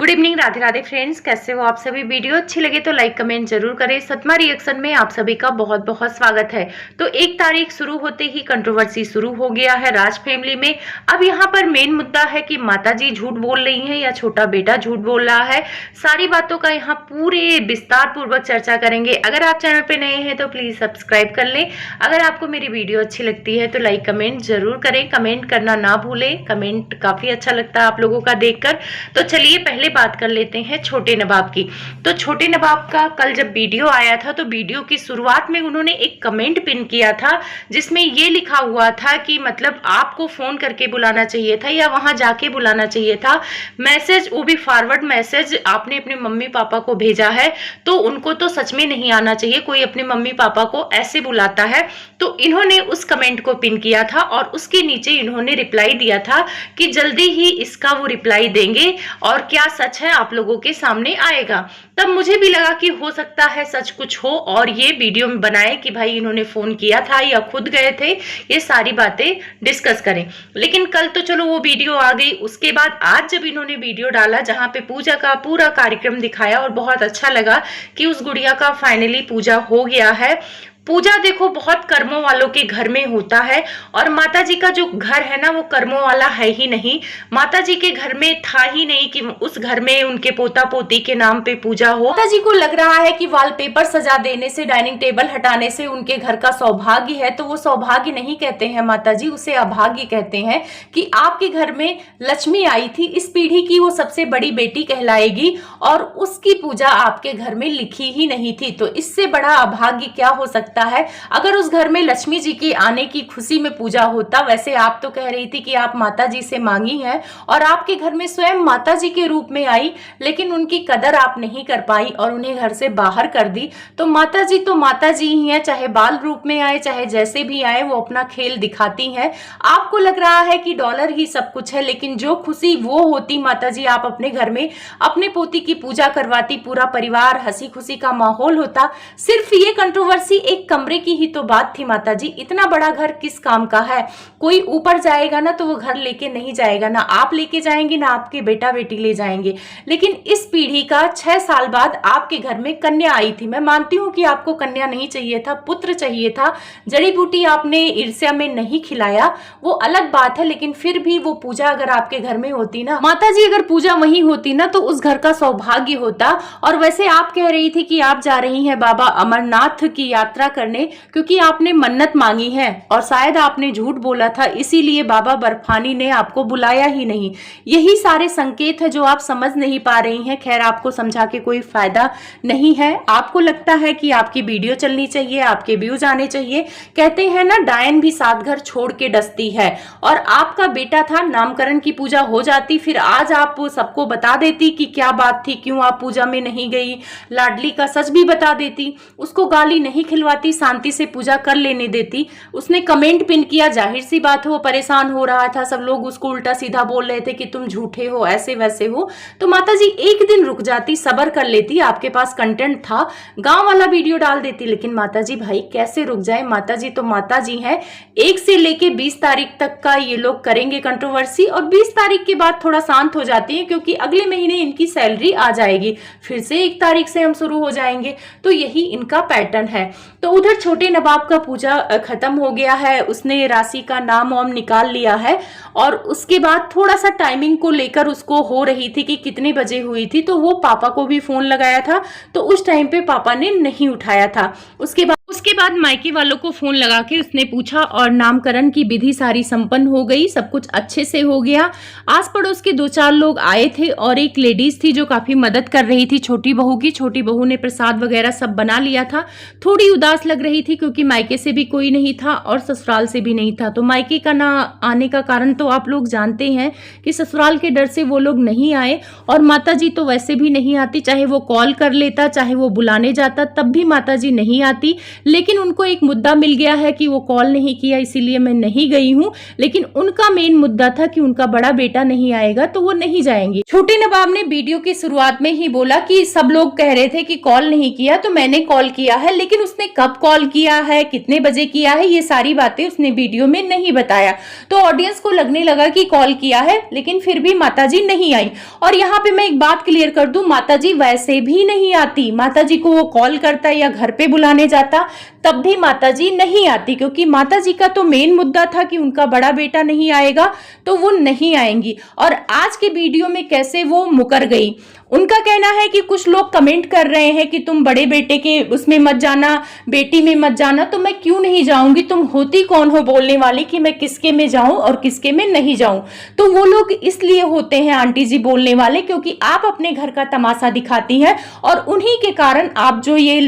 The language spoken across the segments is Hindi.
Good evening, Radhe Radhe friends. कैसे हो आप सभी? वीडियो अच्छी लगे तो लाइक कमेंट जरूर करें। सतमा रिएक्शन में आप सभी का बहुत बहुत स्वागत है। तो 1 तारीख शुरू होते ही कंट्रोवर्सी शुरू हो गया है राज फैमिली में। अब यहाँ पर मेन मुद्दा है कि माताजी झूठ बोल रही हैं या छोटा बेटा झूठ बोल रहा है। सारी बातों का यहाँ पूरे विस्तार पूर्वक चर्चा करेंगे। अगर आप चैनल पे नए हैं तो प्लीज सब्सक्राइब कर लें। अगर आपको मेरी वीडियो अच्छी लगती है तो लाइक कमेंट जरूर करें। कमेंट करना ना भूलें, कमेंट काफी अच्छा लगता है आप लोगों का देखकर। तो चलिए पहले बात कर लेते हैं छोटे नवाब की। तो छोटे नवाब का कल जब वीडियो आया था तो वीडियो की शुरुआत में उन्होंने एक कमेंट पिन किया था जिसमें ये लिखा हुआ था कि मतलब आपको फोन करके बुलाना चाहिए था या वहां जाके बुलाना चाहिए था। मैसेज, वो भी फॉरवर्ड मैसेज आपने अपने मम्मी पापा को भेजा है तो उनको तो सच में नहीं आना चाहिए। कोई अपने मम्मी पापा को ऐसे बुलाता है। तो इन्होंने उस कमेंट को पिन किया था और उसके नीचे इन्होंने रिप्लाई दिया था कि जल्दी ही इसका वो रिप्लाई देंगे और क्या सच है आप लोगों के सामने आएगा। तब मुझे भी लगा कि हो सकता है सच कुछ हो और ये वीडियो में बनाए कि भाई इन्होंने फोन किया था या खुद गए थे, ये सारी बातें डिस्कस करें। लेकिन कल तो चलो वो वीडियो आ गई। उसके बाद आज जब इन्होंने वीडियो डाला जहां पे पूजा का पूरा कार्यक्रम दिखाया और बहुत अच्छा लगा कि उस गुड़िया का फाइनली पूजा हो गया है। पूजा देखो बहुत कर्मों वालों के घर में होता है और माता जी का जो घर है ना वो कर्मों वाला है ही नहीं। माता जी के घर में था ही नहीं कि उस घर में उनके पोता पोती के नाम पे पूजा हो। माता जी को लग रहा है कि वॉलपेपर सजा देने से, डाइनिंग टेबल हटाने से उनके घर का सौभाग्य है। तो वो सौभाग्य नहीं कहते हैं माता जी, उसे अभाग्य कहते हैं कि आपके घर में लक्ष्मी आई थी, इस पीढ़ी की वो सबसे बड़ी बेटी कहलाएगी और उसकी पूजा आपके घर में लिखी ही नहीं थी। तो इससे बड़ा अभाग्य क्या हो सकता है। अगर उस घर में लक्ष्मी जी के आने की खुशी में पूजा होता। वैसे आप तो कह रही थी कि आप माता जी से मांगी हैं और आपके घर में स्वयं माता जी के रूप में आई, लेकिन उनकी कदर आप नहीं कर पाई और उन्हें घर से बाहर कर दी। तो माता जी ही हैं, चाहे बाल रूप में आए चाहे जैसे भी आए, वो अपना खेल दिखाती हैं। आपको लग रहा है कि डॉलर ही सब कुछ है, लेकिन जो खुशी वो होती माता जी, आप अपने घर में अपने पोती की पूजा करवाती, पूरा परिवार हंसी खुशी का माहौल होता। सिर्फ ये कंट्रोवर्सी एक कमरे की ही तो बात थी माता जी। इतना बड़ा घर किस काम का है? कोई ऊपर जाएगा ना तो वो घर लेके नहीं जाएगा, ना आप लेके जाएंगे ना आपके बेटा बेटी ले जाएंगे। लेकिन इस पीढ़ी का 6 साल बाद आपके घर में कन्या आई थी। मैं मानती हूँ कि आपको कन्या नहीं चाहिए था, पुत्र चाहिए था। जड़ी बूटी आपने ईर्ष्या में नहीं खिलाया, वो अलग बात है, लेकिन फिर भी वो पूजा अगर आपके घर में होती ना माता जी, अगर पूजा वहीं होती ना तो उस घर का सौभाग्य होता। और वैसे आप कह रही थी कि आप जा रही हैं बाबा अमरनाथ की यात्रा करने क्योंकि आपने मन्नत मांगी है और शायद आपने झूठ बोला था, इसीलिए बाबा बर्फानी ने आपको बुलाया ही नहीं। यही सारे संकेत है जो आप समझ नहीं पा रही हैं। खैर, आपको समझा के कोई फायदा नहीं है। आपको लगता है कि आपकी वीडियो चलनी चाहिए, आपके व्यूज आने चाहिए। कहते हैं ना, डायन भी 7 घर छोड़ के डसती है। और आपका बेटा था, नामकरण की पूजा हो जाती, फिर आज आप सबको बता देती कि क्या बात थी, क्यों आप पूजा में नहीं गई। लाडली का सच भी बता देती, उसको गाली नहीं खिलवाती, शांति से पूजा कर लेने देती। उसने कमेंट पिन किया, जाहिर सी बात है वो परेशान हो रहा था। सब लोग उसको उल्टा सीधा बोल रहे थे कि तुम झूठे हो, ऐसे वैसे हो। तो माता जी एक दिन रुक जाती, सब्र कर लेती, आपके पास कंटेंट था, गांव वाला वीडियो डाल देती। लेकिन माता जी भाई कैसे रुक जाए, माता जी तो माता जी हैं। 1 से लेके 20 तारीख तक का ये लोग करेंगे कंट्रोवर्सी और 20 तारीख के बाद थोड़ा शांत हो जाती है क्योंकि अगले महीने इनकी सैलरी आ जाएगी, फिर से 1 तारीख से हम शुरू हो जाएंगे। तो यही इनका पैटर्न है। तो उधर छोटे नवाब का पूजा खत्म हो गया है, उसने राशि का नाम वाम निकाल लिया है और उसके बाद थोड़ा सा टाइमिंग को लेकर उसको हो रही थी कि कितने बजे हुई थी। तो वो पापा को भी फोन लगाया था तो उस टाइम पे पापा ने नहीं उठाया था। उसके बाद मायके वालों को फोन लगा के उसने पूछा और नामकरण की विधि सारी संपन्न हो गई, सब कुछ अच्छे से हो गया। आस पड़ोस के 2-4 लोग आए थे और एक लेडीज थी जो काफी मदद कर रही थी छोटी बहू की। छोटी बहू ने प्रसाद वगैरह सब बना लिया था। थोड़ी उदास लग रही थी क्योंकि मायके से भी कोई नहीं था और ससुराल से भी नहीं था। तो मायके का ना आने का कारण तो आप लोग जानते हैं कि ससुराल के डर से वो लोग नहीं आए और माता जी तो वैसे भी नहीं आती, चाहे वो कॉल कर लेता चाहे वो बुलाने जाता तब भी माता जी नहीं आती। लेकिन उनको एक मुद्दा मिल गया है कि वो कॉल नहीं किया इसीलिए मैं नहीं गई हूँ, लेकिन उनका मेन मुद्दा था कि उनका बड़ा बेटा नहीं आएगा तो वो नहीं जाएंगी। छोटे नवाब ने वीडियो की शुरुआत में ही बोला कि सब लोग कह रहे थे कि कॉल नहीं किया तो मैंने कॉल किया है, लेकिन उसने कब कॉल किया है, कितने बजे किया है, ये सारी बातें उसने वीडियो में नहीं बताया। तो ऑडियंस को लगने लगा कि कॉल किया है, लेकिन फिर भी माताजी नहीं आई। और यहाँ पे मैं एक बात क्लियर कर दूं, माताजी वैसे भी नहीं आती। माताजी को वो कॉल करता या घर पे बुलाने जाता तब भी माताजी नहीं आती, क्योंकि माताजी का तो मेन मुद्दा था कि उनका बड़ा बेटा नहीं आएगा तो वो नहीं आएंगी। और आज के वीडियो में कैसे वो मुकर गई। उनका कहना है कि कुछ लोग कमेंट कर रहे हैं कि तुम बड़े बेटे के उसमें मत जाना, बेटी में मत जाना, तो मैं क्यों नहीं जाऊंगी, तुम होती कौन हो बोलने वाली कि मैं किसके में जाऊं और किसके में नहीं जाऊं। तो वो लोग इसलिए होते हैं आंटी जी बोलने वाले, क्योंकि आप अपने घर का तमाशा दिखाती हैं और उन्हीं के कारण आप जो ये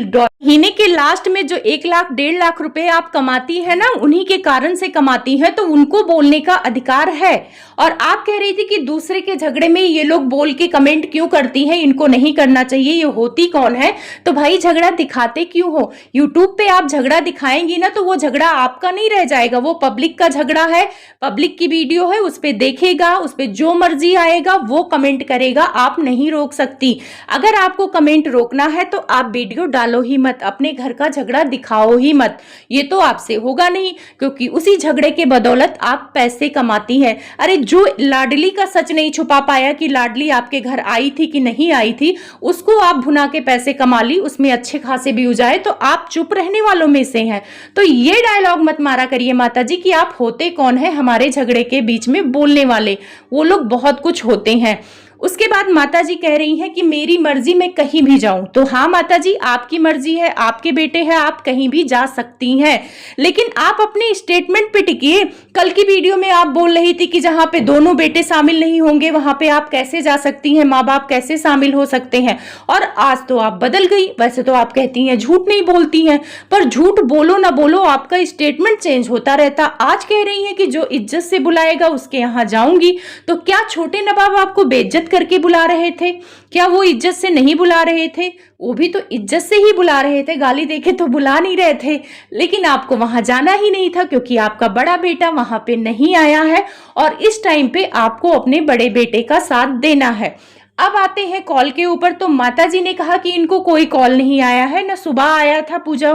महीने के लास्ट में जो 1 लाख 1.5 लाख रुपए आप कमाती है ना, उन्हीं के कारण से कमाती है, तो उनको बोलने का अधिकार है। और आप कह रही थी कि दूसरे के झगड़े में ये लोग बोल के कमेंट क्यों करती हैं, इनको नहीं करना चाहिए, ये होती कौन है। तो भाई झगड़ा दिखाते क्यों हो। यूट्यूब पे आप झगड़ा दिखाएंगी ना तो वो झगड़ा आपका नहीं रह जाएगा, वो पब्लिक का झगड़ा है, पब्लिक की वीडियो है, उस पर देखेगा, उस पर जो मर्जी आएगा वो कमेंट करेगा, आप नहीं रोक सकती। अगर आपको कमेंट रोकना है तो आप वीडियो डालो ही मत, अपने घर का झगड़ा दिखाओ ही मत। ये तो आपसे होगा नहीं, क्योंकि उसी झगड़े के बदौलत आप पैसे कमाती हैं। अरे जो लाडली का सच नहीं छुपा पाया कि लाडली आपके घर आई थी कि नहीं आई थी, उसको आप भुना के पैसे कमा ली, उसमें अच्छे खासे व्यूज आए, तो आप चुप रहने वालों में से हैं। तो ये डायलॉग मत मारा करिए माताजी कि आप होते कौन है हमारे झगड़े के बीच में बोलने वाले। वो लोग बहुत कुछ होते हैं। उसके बाद माताजी कह रही हैं कि मेरी मर्जी मैं कहीं भी जाऊं। तो हाँ माताजी, आपकी मर्जी है, आपके बेटे हैं, आप कहीं भी जा सकती हैं, लेकिन आप अपने स्टेटमेंट पे टिकिए। कल की वीडियो में आप बोल रही थी कि जहां पे दोनों बेटे शामिल नहीं होंगे वहां पे आप कैसे जा सकती हैं, माँ बाप कैसे शामिल हो सकते हैं। और आज तो आप बदल गई। वैसे तो आप कहती हैं झूठ नहीं बोलती हैं, पर झूठ बोलो ना बोलो आपका स्टेटमेंट चेंज होता रहता। आज कह रही हैं कि जो इज्जत से बुलाएगा उसके यहाँ जाऊंगी। तो क्या छोटे नवाब आपको बेइज्जत करके बुला रहे थे? क्या वो इज्जत से नहीं बुला रहे थे? वो भी तो इज्जत से ही बुला रहे थे, गाली देके तो बुला नहीं रहे थे। लेकिन आपको वहां जाना ही नहीं था, क्योंकि आपका बड़ा बेटा वहां पे नहीं आया है और इस टाइम पे आपको अपने बड़े बेटे का साथ देना है। अब आते हैं कॉल के ऊपर। तो माताजी ने कहा कि इनको कोई कॉल नहीं आया है, ना सुबह आया था पूजा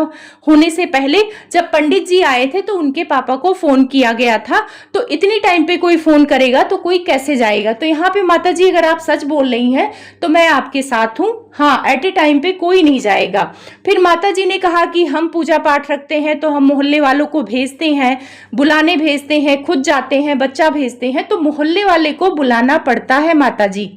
होने से पहले जब पंडित जी आए थे तो उनके पापा को फोन किया गया था। तो इतनी टाइम पे कोई फोन करेगा तो कोई कैसे जाएगा। तो यहाँ पे माताजी अगर आप सच बोल रही हैं तो मैं आपके साथ हूँ, हाँ एट ए टाइम पे कोई नहीं जाएगा। फिर माताजी ने कहा कि हम पूजा पाठ रखते हैं तो हम मोहल्ले वालों को भेजते हैं, बुलाने भेजते हैं, खुद जाते हैं, बच्चा भेजते हैं, तो मोहल्ले वाले को बुलाना पड़ता है माताजी,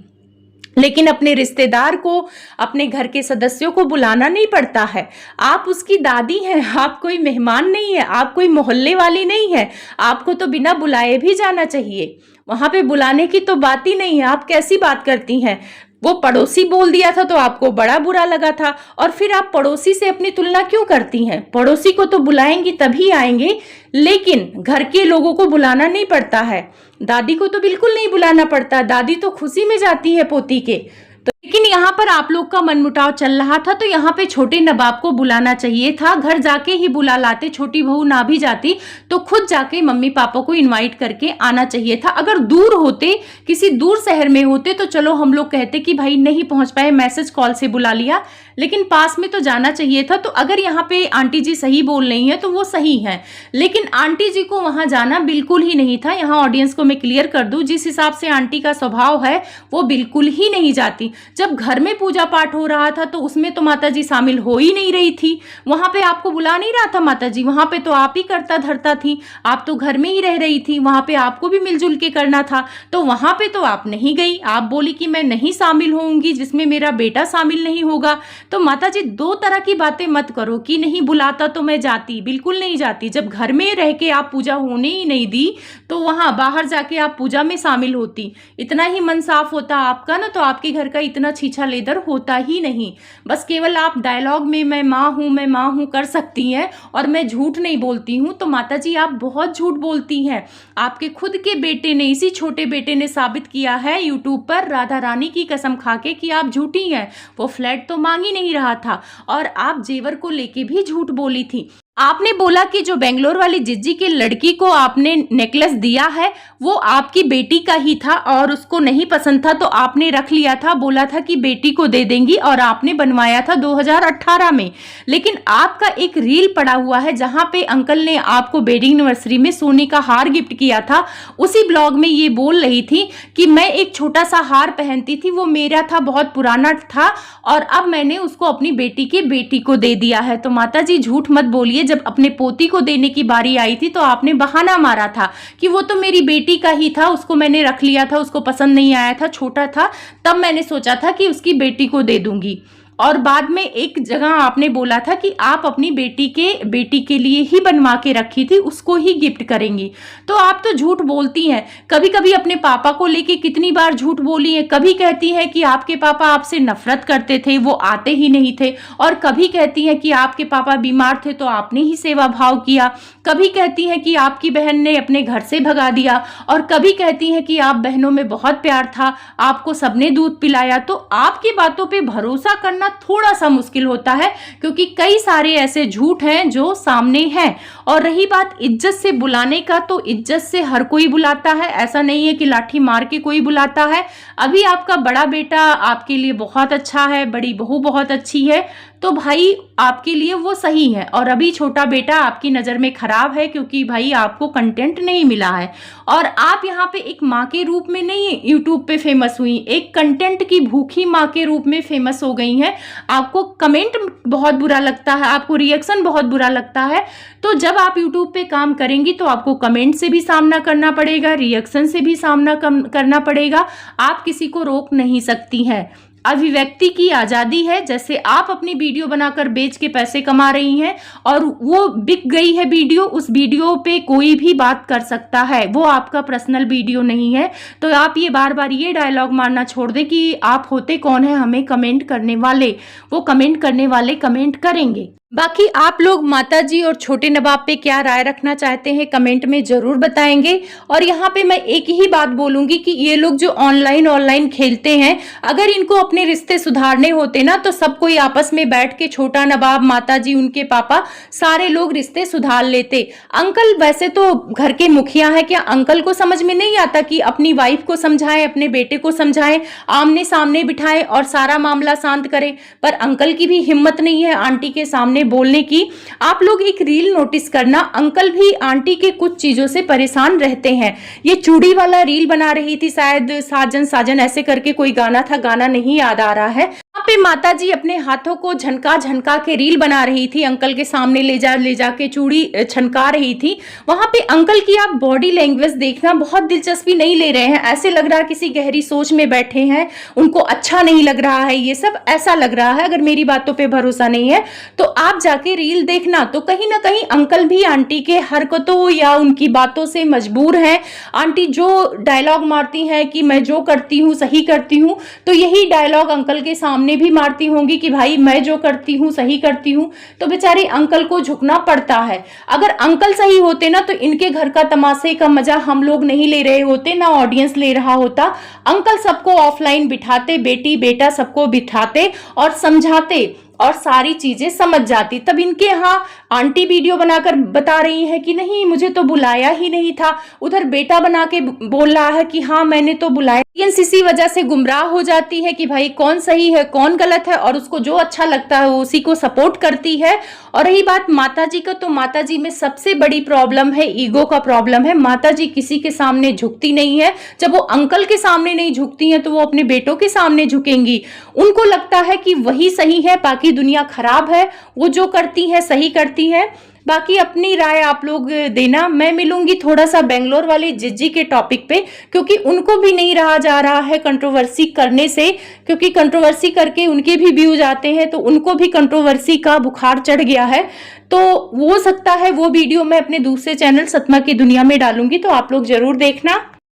लेकिन अपने रिश्तेदार को, अपने घर के सदस्यों को बुलाना नहीं पड़ता है। आप उसकी दादी हैं, आप कोई मेहमान नहीं है, आप कोई मोहल्ले वाली नहीं है। आपको तो बिना बुलाए भी जाना चाहिए, वहां पे बुलाने की तो बात ही नहीं है। आप कैसी बात करती हैं। वो पड़ोसी बोल दिया था तो आपको बड़ा बुरा लगा था, और फिर आप पड़ोसी से अपनी तुलना क्यों करती हैं। पड़ोसी को तो बुलाएंगी तभी आएंगे, लेकिन घर के लोगों को बुलाना नहीं पड़ता है। दादी को तो बिल्कुल नहीं बुलाना पड़ता, दादी तो खुशी में जाती है पोती के। तो लेकिन यहाँ पर आप लोग का मनमुटाव चल रहा था, तो यहाँ पे छोटे नवाब को बुलाना चाहिए था, घर जाके ही बुला लाते। छोटी बहू ना भी जाती तो खुद जाके मम्मी पापा को इनवाइट करके आना चाहिए था। अगर दूर होते, किसी दूर शहर में होते तो चलो हम लोग कहते कि भाई नहीं पहुंच पाए, मैसेज कॉल से बुला लिया, लेकिन पास में तो जाना चाहिए था। तो अगर यहाँ पे आंटी जी सही बोल रही हैं तो वो सही है, लेकिन आंटी जी को वहां जाना बिल्कुल ही नहीं था। यहाँ ऑडियंस को मैं क्लियर कर दूं, जिस हिसाब से आंटी का स्वभाव है वो बिल्कुल ही नहीं जाती। जब घर में पूजा पाठ हो रहा था तो उसमें तो माता जी शामिल हो ही नहीं रही थी, वहां पे आपको बुला नहीं रहा था माता जी, वहां पे तो आप ही करता धरता थी, आप तो घर में ही रह रही थी, वहां पे आपको भी मिलजुल के करना था। तो वहां पे तो आप नहीं गई, आप बोली कि मैं नहीं शामिल होऊंगी जिसमें मेरा बेटा शामिल नहीं होगा। तो माता जी दो तरह की बातें मत करो कि नहीं बुलाता तो मैं जाती, बिल्कुल नहीं जाती। जब घर में रह के आप पूजा होने ही नहीं दी तो वहाँ बाहर जाके आप पूजा में शामिल होती। इतना ही मन साफ होता आपका ना, तो आपके घर का इतना छीछा लेदर होता ही नहीं। बस केवल आप डायलॉग में मैं माँ हूँ कर सकती हैं और मैं झूठ नहीं बोलती हूँ। तो माता जी आप बहुत झूठ बोलती हैं। आपके खुद के बेटे ने, इसी छोटे बेटे ने साबित किया है यूट्यूब पर राधा रानी की कसम खा के कि आप झूठी हैं। वो फ्लैट तो मांग ही नहीं रहा था और आप जेवर को लेके भी झूठ बोली थी। आपने बोला कि जो बेंगलोर वाली जिज्जी के लड़की को आपने नेकलेस दिया है वो आपकी बेटी का ही था और उसको नहीं पसंद था, तो आपने रख लिया था, बोला था कि बेटी को दे देंगी और आपने बनवाया था 2018 में। लेकिन आपका एक रील पड़ा हुआ है जहां पे अंकल ने आपको वेडिंग एनिवर्सरी में सोने का हार गिफ्ट किया था। उसी ब्लॉग में ये बोल रही थी कि मैं एक छोटा सा हार पहनती थी, वो मेरा था, बहुत पुराना था और अब मैंने उसको अपनी बेटी को दे दिया है। तो माता जी झूठ मत बोलिए। जब अपने पोती को देने की बारी आई थी तो आपने बहाना मारा था कि वो तो मेरी बेटी का ही था, उसको मैंने रख लिया था, उसको पसंद नहीं आया था, छोटा था, तब मैंने सोचा था कि उसकी बेटी को दे दूंगी। और बाद में एक जगह आपने बोला था कि आप अपनी बेटी के लिए ही बनवा के रखी थी, उसको ही गिफ्ट करेंगी। तो आप तो झूठ बोलती हैं। कभी कभी अपने पापा को लेके कितनी बार झूठ बोली है। कभी कहती हैं कि आपके पापा आपसे नफरत करते थे, वो आते ही नहीं थे, और कभी कहती हैं कि आपके पापा बीमार थे तो आपने ही सेवा भाव किया। कभी कहती हैं कि आपकी बहन ने अपने घर से भगा दिया, और कभी कहती हैं कि आप बहनों में बहुत प्यार था, आपको सबने दूध पिलाया। तो आपकी बातों पे भरोसा करना थोड़ा सा मुश्किल होता है, क्योंकि कई सारे ऐसे झूठ हैं जो सामने हैं। और रही बात इज्जत से बुलाने का, तो इज्जत से हर कोई बुलाता है, ऐसा नहीं है कि लाठी मार के कोई बुलाता है। अभी आपका बड़ा बेटा आपके लिए बहुत अच्छा है, बड़ी बहू बहुत अच्छी है, तो भाई आपके लिए वो सही है। और अभी छोटा बेटा आपकी नज़र में खराब है, क्योंकि भाई आपको कंटेंट नहीं मिला है। और आप यहाँ पे एक माँ के रूप में नहीं यूट्यूब पे फेमस हुई, एक कंटेंट की भूखी माँ के रूप में फेमस हो गई हैं। आपको कमेंट बहुत बुरा लगता है, आपको रिएक्शन बहुत बुरा लगता है। तो जब आप यूट्यूब पे काम करेंगी तो आपको कमेंट से भी सामना करना पड़ेगा, रिएक्शन से भी सामना करना पड़ेगा। आप किसी को रोक नहीं सकती हैं। अभिव्यक्ति की आज़ादी है। जैसे आप अपनी वीडियो बनाकर बेच के पैसे कमा रही हैं और वो बिक गई है वीडियो, उस वीडियो पे कोई भी बात कर सकता है, वो आपका पर्सनल वीडियो नहीं है। तो आप ये बार बार ये डायलॉग मारना छोड़ दें कि आप होते कौन है हमें कमेंट करने वाले। वो कमेंट करने वाले कमेंट करेंगे। बाकी आप लोग माता जी और छोटे नवाब पे क्या राय रखना चाहते हैं कमेंट में जरूर बताएंगे। और यहाँ पे मैं एक ही बात बोलूंगी कि ये लोग जो ऑनलाइन खेलते हैं, अगर इनको अपने रिश्ते सुधारने होते ना तो सब कोई आपस में बैठ के, छोटा नवाब, माता जी, उनके पापा, सारे लोग रिश्ते सुधार लेते। अंकल वैसे तो घर के मुखिया है, क्या अंकल को समझ में नहीं आता कि अपनी वाइफ को समझाएं, अपने बेटे को समझाएं, आमने सामने बिठाएं और सारा मामला शांत करें। पर अंकल की भी हिम्मत नहीं है आंटी के सामने बोलने की। आप लोग एक रील नोटिस करना, अंकल भी आंटी के कुछ चीजों से परेशान रहते हैं। ये चूड़ी वाला रील बना रही थी, शायद साजन साजन ऐसे करके कोई गाना था, गाना नहीं याद आ रहा है। वहां पे माता जी अपने हाथों को झनका झनका के रील बना रही थी, अंकल के सामने ले जा के चूड़ी छनका रही थी। वहां पे अंकल की आप बॉडी लैंग्वेज देखना, बहुत दिलचस्पी नहीं ले रहे हैं, ऐसे लग रहा है किसी गहरी सोच में बैठे हैं, उनको अच्छा नहीं लग रहा है, ये सब ऐसा लग रहा है। अगर मेरी बातों पे भरोसा नहीं है तो आप जाके रील देखना, तो कहीं ना कहीं अंकल भी आंटी के हरकतों या उनकी बातों से मजबूर हैं। आंटी जो डायलॉग मारती हैं कि मैं जो करती हूँ सही करती हूँ, तो यही डायलॉग अंकल के सामने भी मारती होंगी कि भाई मैं जो करती हूँ सही करती हूँ। तो बेचारे अंकल को झुकना पड़ता है। अगर अंकल सही होते ना तो इनके घर का तमाशे का मजा हम लोग नहीं ले रहे होते, ना ऑडियंस ले रहा होता। अंकल सबको ऑफलाइन बिठाते, बेटी बेटा सबको बिठाते और समझाते और सारी चीजें समझ जाती। तब इनके यहाँ आंटी वीडियो बनाकर बता रही है कि नहीं मुझे तो बुलाया ही नहीं था, उधर बेटा बना के बोल रहा है कि हाँ मैंने तो बुलाया। इसी वजह से गुमराह हो जाती है कि भाई कौन सही है कौन गलत है, और उसको जो अच्छा लगता है वो उसी को सपोर्ट करती है। और रही बात माता जी का, तो माता जी में सबसे बड़ी प्रॉब्लम है ईगो का प्रॉब्लम है। माता जी किसी के सामने झुकती नहीं है। जब वो अंकल के सामने नहीं झुकती हैं तो वो अपने बेटों के सामने झुकेंगी। उनको लगता है कि वही सही है, बाकी दुनिया खराब है, वो जो करती है सही करती है। बाकी अपनी राय आप लोग देना। मैं मिलूंगी थोड़ा सा बेंगलोर वाली जिज्जी के टॉपिक पे, क्योंकि उनको भी नहीं रहा जा रहा है कंट्रोवर्सी करने से, क्योंकि कंट्रोवर्सी करके उनके भी व्यूज आते हैं तो उनको भी कंट्रोवर्सी का बुखार चढ़ गया है। तो हो सकता है वो वीडियो मैं अपने दूसरे चैनल सतमा की दुनिया में डालूंगी, तो आप लोग जरूर देखना।